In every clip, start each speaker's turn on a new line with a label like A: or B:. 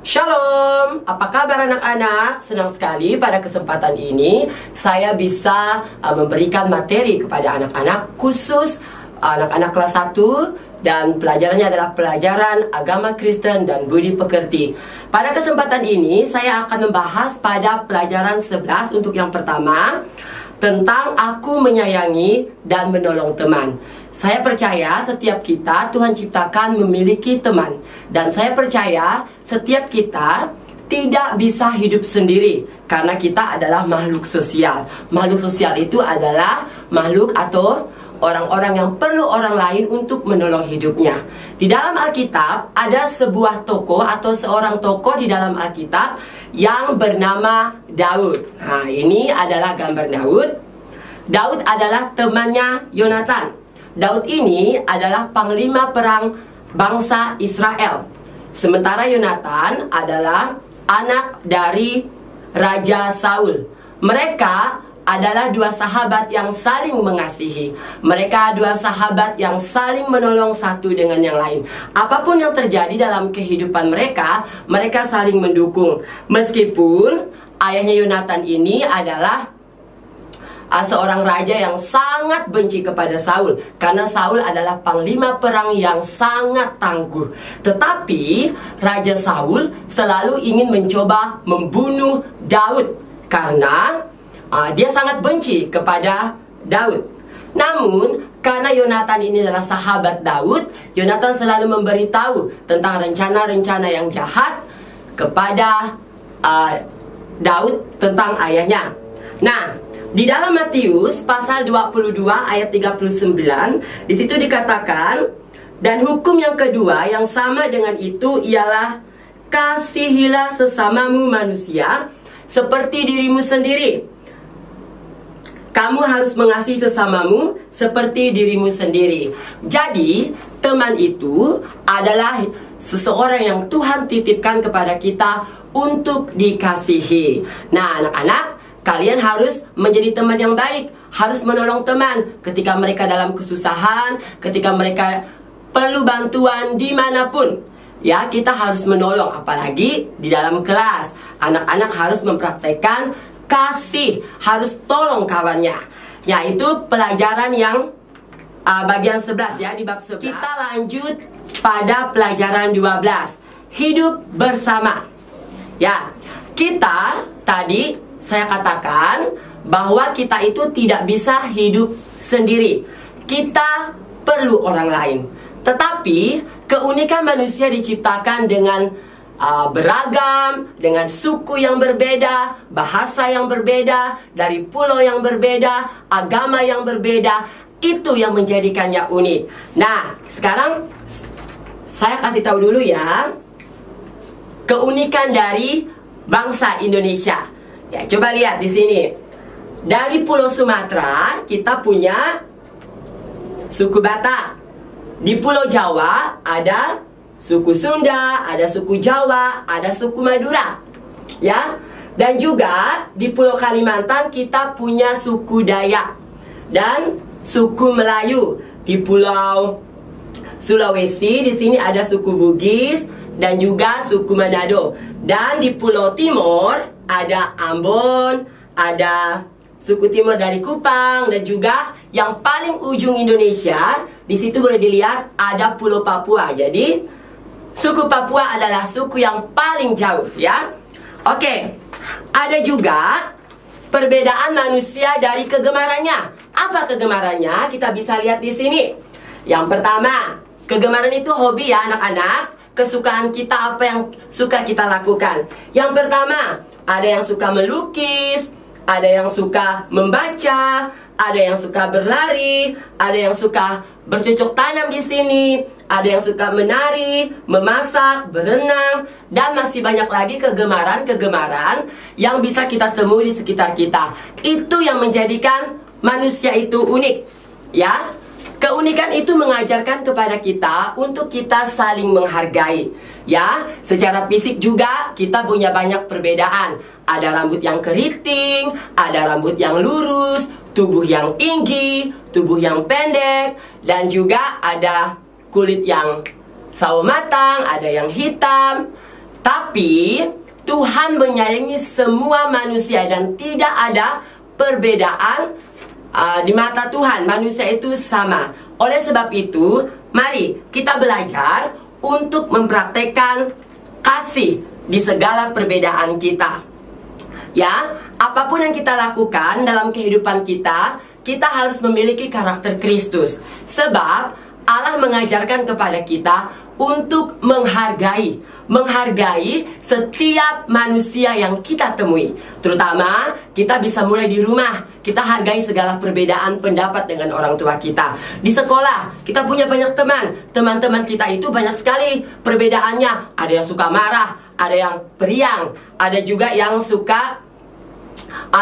A: Shalom, apa kabar anak-anak? Senang sekali pada kesempatan ini saya bisa memberikan materi kepada anak-anak, khusus anak-anak kelas 1, dan pelajarannya adalah pelajaran agama Kristen dan budi pekerti. Pada kesempatan ini saya akan membahas pada pelajaran 11 untuk yang pertama, tentang aku menyayangi dan menolong teman. Saya percaya setiap kita Tuhan ciptakan memiliki teman. Dan saya percaya setiap kita tidak bisa hidup sendiri, karena kita adalah makhluk sosial. Makhluk sosial itu adalah makhluk atau orang-orang yang perlu orang lain untuk menolong hidupnya. Di dalam Alkitab ada sebuah tokoh atau seorang tokoh di dalam Alkitab yang bernama Daud. Nah, ini adalah gambar Daud. Daud adalah temannya Yonatan. Daud ini adalah panglima perang bangsa Israel. Sementara Yonatan adalah anak dari Raja Saul. Mereka adalah dua sahabat yang saling mengasihi. Mereka dua sahabat yang saling menolong satu dengan yang lain. Apapun yang terjadi dalam kehidupan mereka, mereka saling mendukung. Meskipun ayahnya Yonatan ini adalah seorang raja yang sangat benci kepada Saul, karena Saul adalah panglima perang yang sangat tangguh. Tetapi Raja Saul selalu ingin mencoba membunuh Daud karena dia sangat benci kepada Daud. Namun karena Yonatan ini adalah sahabat Daud, Yonatan selalu memberitahu tentang rencana-rencana yang jahat kepada Daud tentang ayahnya. Nah, di dalam Matius pasal 22 ayat 39, di situ dikatakan, dan hukum yang kedua yang sama dengan itu ialah kasihilah sesamamu manusia seperti dirimu sendiri. Kamu harus mengasihi sesamamu seperti dirimu sendiri. Jadi, teman itu adalah seseorang yang Tuhan titipkan kepada kita untuk dikasihi. Nah, anak-anak, kalian harus menjadi teman yang baik, harus menolong teman ketika mereka dalam kesusahan, ketika mereka perlu bantuan dimanapun. Ya, kita harus menolong, apalagi di dalam kelas. Anak-anak harus mempraktekkan kasih, harus tolong kawannya. Yaitu pelajaran yang bagian 11 ya, di bab 11. Kita lanjut pada pelajaran 12, hidup bersama. Ya, kita tadi saya katakan bahwa kita itu tidak bisa hidup sendiri. Kita perlu orang lain. Tetapi keunikan manusia diciptakan dengan beragam, dengan suku yang berbeda, bahasa yang berbeda, dari pulau yang berbeda, agama yang berbeda. Itu yang menjadikannya unik. Nah, sekarang saya kasih tahu dulu ya keunikan dari bangsa Indonesia. Ya, coba lihat di sini. Dari Pulau Sumatera kita punya suku Batak. Di Pulau Jawa ada suku Sunda, ada suku Jawa, ada suku Madura. Ya. Dan juga di Pulau Kalimantan kita punya suku Dayak dan suku Melayu. Di Pulau Sulawesi di sini ada suku Bugis dan juga suku Manado. Dan di Pulau Timur ada Ambon, ada suku Timur dari Kupang, dan juga yang paling ujung Indonesia, di situ boleh dilihat ada Pulau Papua. Jadi suku Papua adalah suku yang paling jauh ya. Oke, ada juga perbedaan manusia dari kegemarannya. Apa kegemarannya? Kita bisa lihat di sini. Yang pertama, kegemaran itu hobi ya anak-anak. Kesukaan kita, apa yang suka kita lakukan. Yang pertama, ada yang suka melukis, ada yang suka membaca, ada yang suka berlari, ada yang suka bercocok tanam di sini, ada yang suka menari, memasak, berenang, dan masih banyak lagi kegemaran-kegemaran yang bisa kita temui di sekitar kita. Itu yang menjadikan manusia itu unik, ya. Keunikan itu mengajarkan kepada kita untuk kita saling menghargai. Ya, secara fisik juga kita punya banyak perbedaan. Ada rambut yang keriting, ada rambut yang lurus, tubuh yang tinggi, tubuh yang pendek, dan juga ada kulit yang sawo matang, ada yang hitam. Tapi Tuhan menyayangi semua manusia dan tidak ada perbedaan di mata Tuhan. Manusia itu sama. Oleh sebab itu, mari kita belajar untuk mempraktekkan kasih di segala perbedaan kita. Ya, apapun yang kita lakukan dalam kehidupan kita, kita harus memiliki karakter Kristus. Sebab Allah mengajarkan kepada kita untuk menghargai setiap manusia yang kita temui. Terutama kita bisa mulai di rumah. Kita hargai segala perbedaan pendapat dengan orang tua kita. Di sekolah kita punya banyak teman. Teman-teman kita itu banyak sekali perbedaannya. Ada yang suka marah, ada yang periang, ada juga yang suka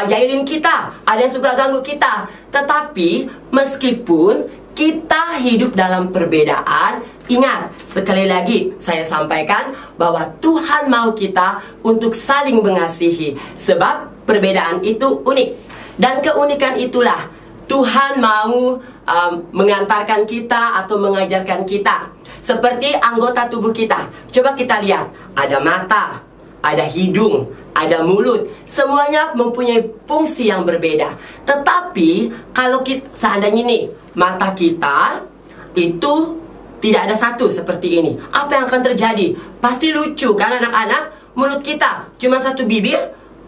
A: jahilin kita, ada yang suka ganggu kita. Tetapi meskipun kita hidup dalam perbedaan, ingat, sekali lagi saya sampaikan bahwa Tuhan mau kita untuk saling mengasihi. Sebab perbedaan itu unik. Dan keunikan itulah Tuhan mau mengantarkan kita atau mengajarkan kita. Seperti anggota tubuh kita. Coba kita lihat, ada mata, ada hidung, ada mulut. Semuanya mempunyai fungsi yang berbeda. Tetapi kalau kita, seandainya nih mata kita itu tidak ada satu seperti ini, apa yang akan terjadi? Pasti lucu kan anak-anak? Mulut kita cuma satu bibir,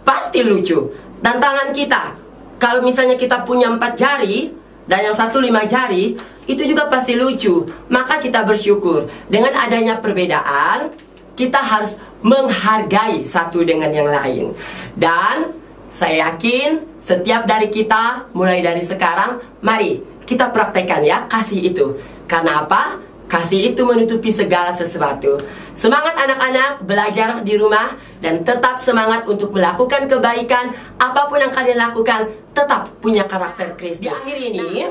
A: pasti lucu. Dan tangan kita, kalau misalnya kita punya 4 jari dan yang satu 5 jari, itu juga pasti lucu. Maka kita bersyukur dengan adanya perbedaan, kita harus menghargai satu dengan yang lain. Dan saya yakin setiap dari kita, mulai dari sekarang, mari kita praktekkan ya kasih itu. Karena apa? Kasih itu menutupi segala sesuatu. Semangat anak-anak belajar di rumah dan tetap semangat untuk melakukan kebaikan. Apapun yang kalian lakukan, tetap punya karakter Kristus. Di akhir ini,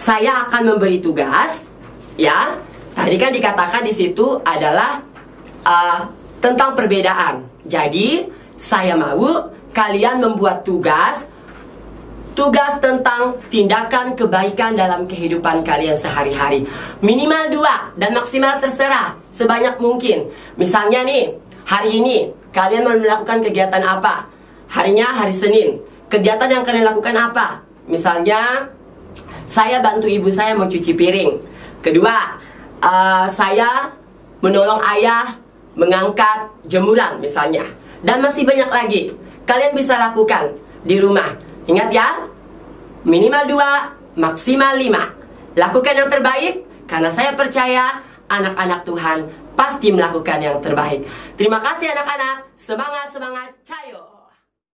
A: saya akan memberi tugas. Ya, tadi kan dikatakan di situ adalah tentang perbedaan. Jadi saya mau kalian membuat tugas tentang tindakan kebaikan dalam kehidupan kalian sehari-hari. Minimal 2 dan maksimal terserah, sebanyak mungkin. Misalnya nih, hari ini kalian mau melakukan kegiatan apa? Harinya hari Senin. Kegiatan yang kalian lakukan apa? Misalnya saya bantu ibu saya mencuci piring. Kedua, saya menolong ayah mengangkat jemuran misalnya. Dan masih banyak lagi kalian bisa lakukan di rumah. Ingat ya, minimal 2, maksimal 5. Lakukan yang terbaik, karena saya percaya anak-anak Tuhan pasti melakukan yang terbaik. Terima kasih anak-anak. Semangat, semangat, cayo!